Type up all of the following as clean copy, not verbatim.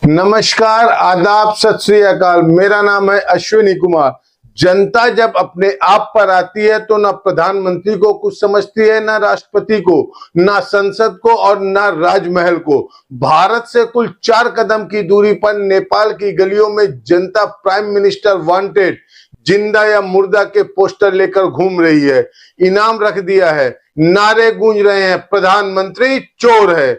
नमस्कार, आदाब, सत श्री अकाल। मेरा नाम है अश्विनी कुमार। जनता जब अपने आप पर आती है तो ना प्रधानमंत्री को कुछ समझती है, ना राष्ट्रपति को, ना संसद को और ना राजमहल को। भारत से कुल 4 कदम की दूरी पर नेपाल की गलियों में जनता प्राइम मिनिस्टर वांटेड, जिंदा या मुर्दा के पोस्टर लेकर घूम रही है। इनाम रख दिया है, नारे गूंज रहे हैं, प्रधानमंत्री चोर है।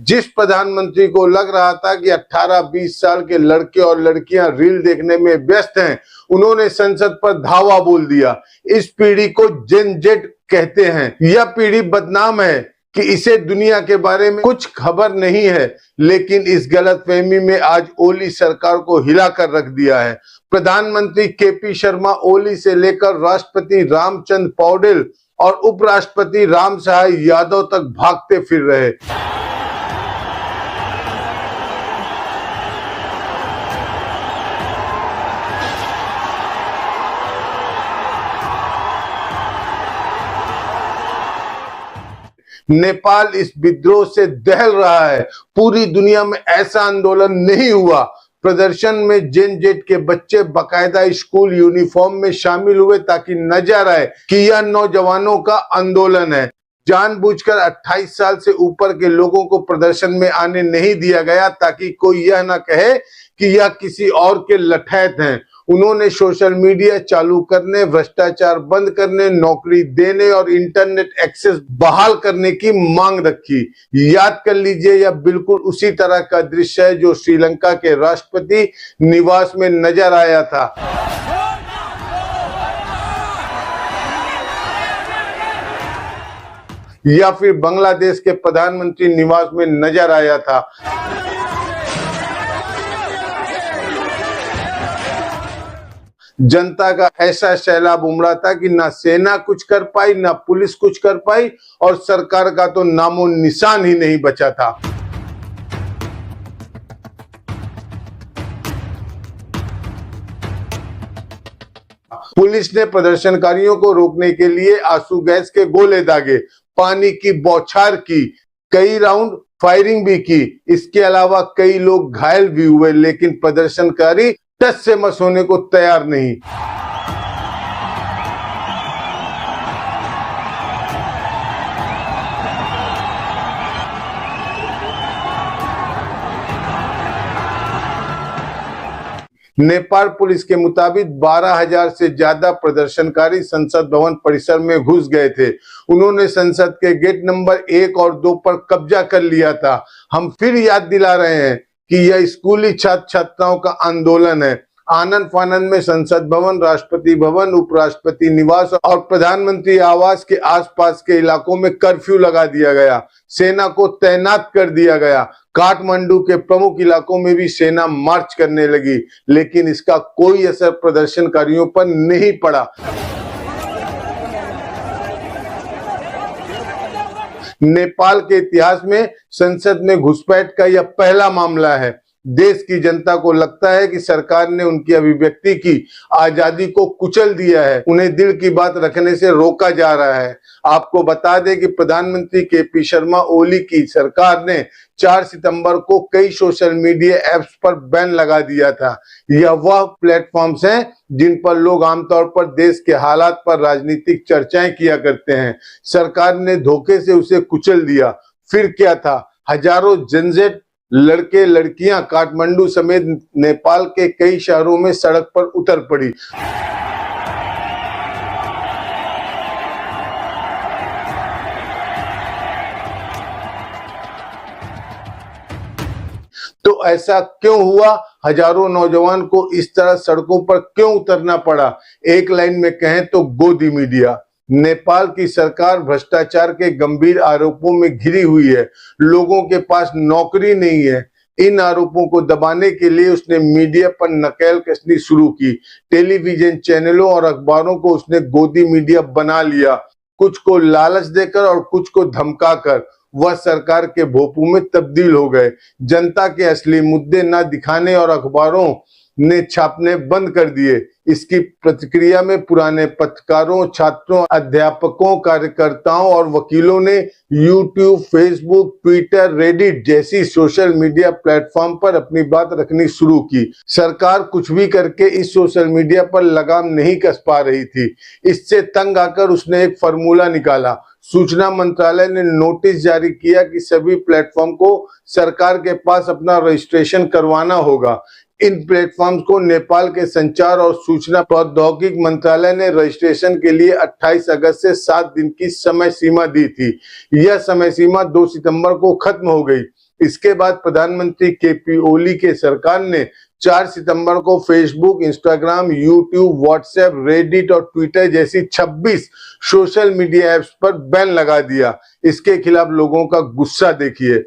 जिस प्रधानमंत्री को लग रहा था कि 18-20 साल के लड़के और लड़कियां रील देखने में व्यस्त हैं, उन्होंने संसद पर धावा बोल दिया। इस पीढ़ी को जेन जेड कहते हैं। यह पीढ़ी बदनाम है कि इसे दुनिया के बारे में कुछ खबर नहीं है, लेकिन इस गलतफहमी में आज ओली सरकार को हिलाकर रख दिया है। प्रधानमंत्री केपी शर्मा ओली से लेकर राष्ट्रपति रामचंद्र पौडेल और उपराष्ट्रपति राम सहाय यादव तक भागते फिर रहे। नेपाल इस विद्रोह से दहल रहा है। पूरी दुनिया में ऐसा आंदोलन नहीं हुआ। प्रदर्शन में जेन जेड के बच्चे बाकायदा स्कूल यूनिफॉर्म में शामिल हुए ताकि नजर आए कि यह नौजवानों का आंदोलन है। जानबूझकर 28 साल से ऊपर के लोगों को प्रदर्शन में आने नहीं दिया गया ताकि कोई यह ना कहे कि यह किसी और के लठैत हैं। उन्होंने सोशल मीडिया चालू करने, भ्रष्टाचार बंद करने, नौकरी देने और इंटरनेट एक्सेस बहाल करने की मांग रखी। याद कर लीजिए, यह बिल्कुल उसी तरह का दृश्य है जो श्रीलंका के राष्ट्रपति निवास में नजर आया था। या फिर बांग्लादेश के प्रधानमंत्री निवास में नजर आया था। जनता का ऐसा सैलाब उमड़ा था कि ना सेना कुछ कर पाई, ना पुलिस कुछ कर पाई और सरकार का तो नामो निशान ही नहीं बचा था। पुलिस ने प्रदर्शनकारियों को रोकने के लिए आंसू गैस के गोले दागे, पानी की बौछार की, कई राउंड फायरिंग भी की। इसके अलावा कई लोग घायल भी हुए, लेकिन प्रदर्शनकारी टस से मस होने को तैयार नहीं। नेपाल पुलिस के मुताबिक 12,000 से ज्यादा प्रदर्शनकारी संसद भवन परिसर में घुस गए थे। उन्होंने संसद के गेट नंबर 1 और 2 पर कब्जा कर लिया था। हम फिर याद दिला रहे हैं कि यह स्कूली छात्र छात्राओं का आंदोलन है। आनंद फानंद में संसद भवन, राष्ट्रपति भवन, उपराष्ट्रपति निवास और प्रधानमंत्री आवास के आसपास के इलाकों में कर्फ्यू लगा दिया गया। सेना को तैनात कर दिया गया। काठमांडू के प्रमुख इलाकों में भी सेना मार्च करने लगी, लेकिन इसका कोई असर प्रदर्शनकारियों पर नहीं पड़ा। नेपाल के इतिहास में संसद में घुसपैठ का यह पहला मामला है। देश की जनता को लगता है कि सरकार ने उनकी अभिव्यक्ति की आजादी को कुचल दिया है, उन्हें दिल की बात रखने से रोका जा रहा है। आपको बता दें कि प्रधानमंत्री केपी शर्मा ओली की सरकार ने 4 सितंबर को कई सोशल मीडिया ऐप्स पर बैन लगा दिया था। यह वह प्लेटफॉर्म्स हैं जिन पर लोग आमतौर पर देश के हालात पर राजनीतिक चर्चाएं किया करते हैं। सरकार ने धोखे से उसे कुचल दिया। फिर क्या था, हजारों जनजेड लड़के लड़कियां काठमांडू समेत नेपाल के कई शहरों में सड़क पर उतर पड़ी। तो ऐसा क्यों हुआ? हजारों नौजवान को इस तरह सड़कों पर क्यों उतरना पड़ा? एक लाइन में कहें तो गोदी मीडिया। नेपाल की सरकार भ्रष्टाचार के गंभीर आरोपों में घिरी हुई है। लोगों के पास नौकरी नहीं है। इन आरोपों को दबाने के लिए उसने मीडिया पर नकेल कसनी शुरू की। टेलीविजन चैनलों और अखबारों को उसने गोदी मीडिया बना लिया, कुछ को लालच देकर और कुछ को धमकाकर। वह सरकार के भोंपू में तब्दील हो गए। जनता के असली मुद्दे न दिखाने और अखबारों ने छापने बंद कर दिए। इसकी प्रतिक्रिया में पुराने पत्रकारों, छात्रों, अध्यापकों, कार्यकर्ताओं और वकीलों ने यूट्यूब, फेसबुक, ट्विटर, रेडिट जैसी सोशल मीडिया प्लेटफॉर्म पर अपनी बात रखनी शुरू की। सरकार कुछ भी करके इस सोशल मीडिया पर लगाम नहीं कस पा रही थी। इससे तंग आकर उसने एक फार्मूला निकाला। सूचना मंत्रालय ने नोटिस जारी किया कि सभी प्लेटफॉर्म को सरकार के पास अपना रजिस्ट्रेशन करवाना होगा। इन प्लेटफॉर्म्स को नेपाल के संचार और सूचना प्रौद्योगिकी मंत्रालय ने रजिस्ट्रेशन के लिए 28 अगस्त से 7 दिन की समय सीमा दी थी। यह समय सीमा 2 सितंबर को खत्म हो गई। इसके बाद प्रधानमंत्री केपी ओली के सरकार ने 4 सितंबर को Facebook, Instagram, YouTube, WhatsApp, Reddit और ट्विटर जैसी 26 सोशल मीडिया ऐप्स पर बैन लगा दिया। इसके खिलाफ लोगों का गुस्सा देखिए।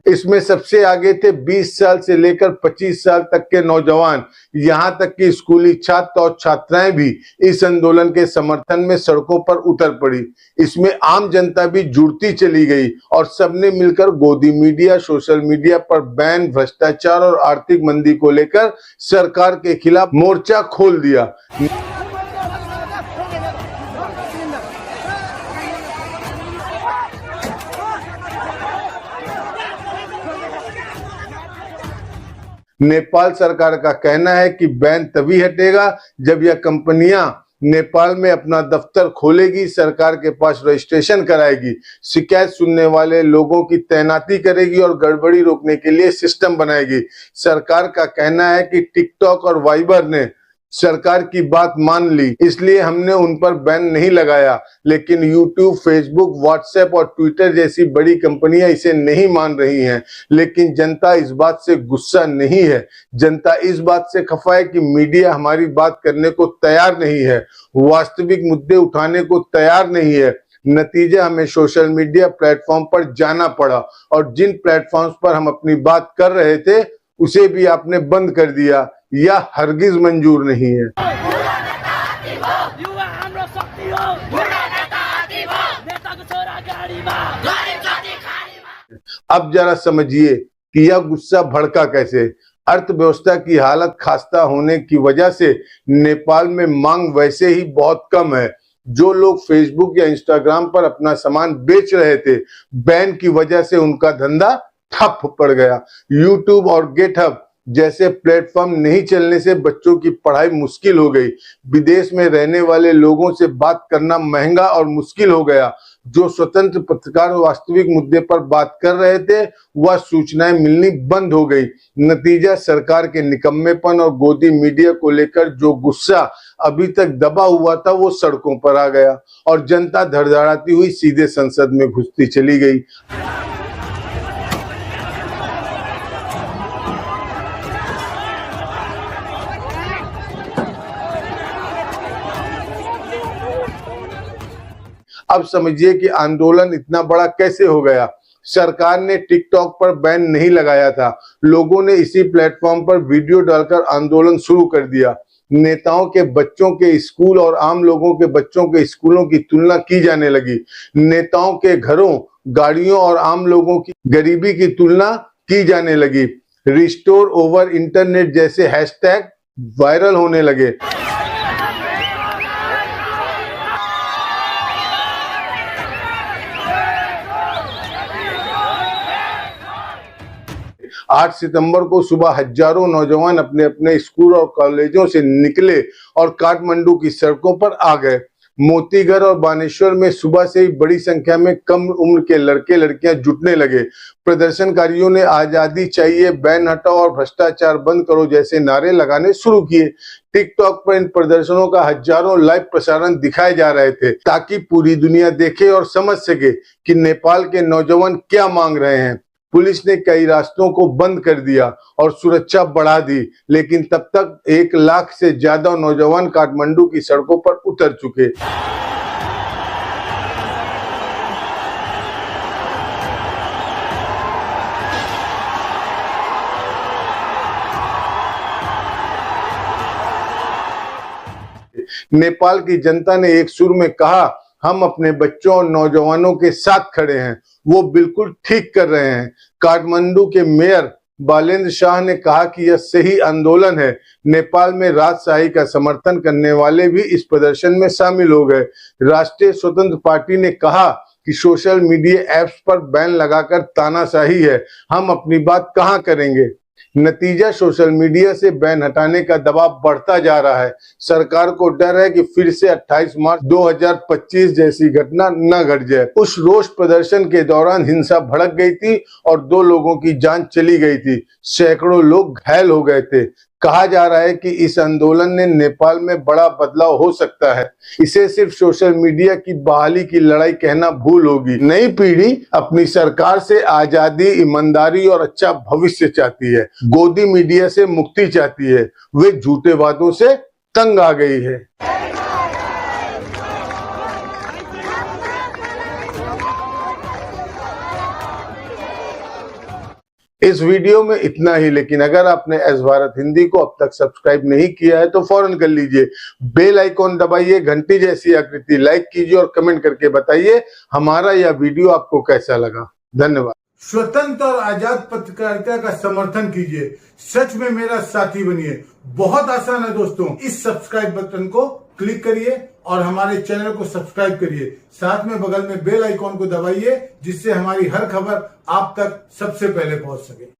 इसमें सबसे आगे थे 20 साल से लेकर 25 साल तक के नौजवान। यहां तक कि स्कूली छात्र और छात्राएं भी इस आंदोलन के समर्थन में सड़कों पर उतर पड़ी। इसमें आम जनता भी जुड़ती चली गई और सबने मिलकर गोदी मीडिया, सोशल मीडिया पर बैन, भ्रष्टाचार और आर्थिक मंदी को लेकर सरकार के खिलाफ मोर्चा खोल दिया। नेपाल सरकार का कहना है कि बैन तभी हटेगा जब यह कंपनियां नेपाल में अपना दफ्तर खोलेगी, सरकार के पास रजिस्ट्रेशन कराएगी, शिकायत सुनने वाले लोगों की तैनाती करेगी और गड़बड़ी रोकने के लिए सिस्टम बनाएगी। सरकार का कहना है कि टिकटॉक और वाइबर ने सरकार की बात मान ली, इसलिए हमने उन पर बैन नहीं लगाया। लेकिन यूट्यूब, फेसबुक, व्हाट्सएप और ट्विटर जैसी बड़ी कंपनियां इसे नहीं मान रही हैं। लेकिन जनता इस बात से गुस्सा नहीं है। जनता इस बात से खफा है कि मीडिया हमारी बात करने को तैयार नहीं है, वास्तविक मुद्दे उठाने को तैयार नहीं है। नतीजा हमें सोशल मीडिया प्लेटफॉर्म पर जाना पड़ा और जिन प्लेटफॉर्म्स पर हम अपनी बात कर रहे थे उसे भी आपने बंद कर दिया। यह हरगिज मंजूर नहीं है। अब जरा समझिए कि यह गुस्सा भड़का कैसे। अर्थव्यवस्था की हालत खस्ता होने की वजह से नेपाल में मांग वैसे ही बहुत कम है। जो लोग फेसबुक या इंस्टाग्राम पर अपना सामान बेच रहे थे, बैन की वजह से उनका धंधा ठप पड़ गया। यूट्यूब और गेटहब जैसे प्लेटफॉर्म नहीं चलने से बच्चों की पढ़ाई मुश्किल हो गई। विदेश में रहने वाले लोगों से बात करना महंगा और मुश्किल हो गया। जो स्वतंत्र पत्रकार वास्तविक मुद्दे पर बात कर रहे थे, वह सूचनाएं मिलनी बंद हो गई। नतीजा सरकार के निकम्मेपन और गोदी मीडिया को लेकर जो गुस्सा अभी तक दबा हुआ था वो सड़कों पर आ गया और जनता धड़धड़ाती हुई सीधे संसद में घुसती चली गई। अब समझिए कि आंदोलन इतना बड़ा कैसे हो गया। सरकार ने टिकटॉक पर बैन नहीं लगाया था, लोगों ने इसी प्लेटफॉर्म पर वीडियो डालकर आंदोलन शुरू कर दिया। नेताओं के बच्चों के स्कूल और आम लोगों के बच्चों के स्कूलों की तुलना की जाने लगी। नेताओं के घरों, गाड़ियों और आम लोगों की गरीबी की तुलना की जाने लगी। रिस्टोर ओवर इंटरनेट जैसे हैशटैग वायरल होने लगे। 8 सितंबर को सुबह हजारों नौजवान अपने अपने स्कूल और कॉलेजों से निकले और काठमांडू की सड़कों पर आ गए। मोतीगढ़ और बानेश्वर में सुबह से ही बड़ी संख्या में कम उम्र के लड़के लड़कियां जुटने लगे। प्रदर्शनकारियों ने आजादी चाहिए, बैन हटाओ और भ्रष्टाचार बंद करो जैसे नारे लगाने शुरू किए। टिकटॉक पर इन प्रदर्शनों का हजारों लाइव प्रसारण दिखाए जा रहे थे ताकि पूरी दुनिया देखे और समझ सके कि नेपाल के नौजवान क्या मांग रहे हैं। पुलिस ने कई रास्तों को बंद कर दिया और सुरक्षा बढ़ा दी, लेकिन तब तक 1 लाख से ज्यादा नौजवान काठमांडू की सड़कों पर उतर चुके। नेपाल की जनता ने एक सुर में कहा, हम अपने बच्चों और नौजवानों के साथ खड़े हैं। वो बिल्कुल ठीक कर रहे हैं। काठमांडू के मेयर बालेंद्र शाह ने कहा कि यह सही आंदोलन है। नेपाल में राजशाही का समर्थन करने वाले भी इस प्रदर्शन में शामिल हो गए। राष्ट्रीय स्वतंत्र पार्टी ने कहा कि सोशल मीडिया ऐप्स पर बैन लगाकर तानाशाही है, हम अपनी बात कहां करेंगे। नतीजा, सोशल मीडिया से बैन हटाने का दबाव बढ़ता जा रहा है। सरकार को डर है कि फिर से 28 मार्च 2025 जैसी घटना न घट जाए। उस रोष प्रदर्शन के दौरान हिंसा भड़क गई थी और 2 लोगों की जान चली गई थी। सैकड़ों लोग घायल हो गए थे। कहा जा रहा है कि इस आंदोलन ने नेपाल में बड़ा बदलाव हो सकता है। इसे सिर्फ सोशल मीडिया की बहाली की लड़ाई कहना भूल होगी। नई पीढ़ी अपनी सरकार से आजादी, ईमानदारी और अच्छा भविष्य चाहती है। गोदी मीडिया से मुक्ति चाहती है। वे झूठे वादों से तंग आ गई है। इस वीडियो में इतना ही, लेकिन अगर आपने एस भारत हिंदी को अब तक सब्सक्राइब नहीं किया है तो फौरन कर लीजिए। बेल आइकॉन दबाइए, घंटी जैसी आकृति लाइक कीजिए और कमेंट करके बताइए हमारा यह वीडियो आपको कैसा लगा। धन्यवाद। स्वतंत्र और आजाद पत्रकारिता का समर्थन कीजिए, सच में मेरा साथी बनिए। बहुत आसान है दोस्तों, इस सब्सक्राइब बटन को क्लिक करिए और हमारे चैनल को सब्सक्राइब करिए। साथ में बगल में बेल आइकॉन को दबाइए, जिससे हमारी हर खबर आप तक सबसे पहले पहुंच सके।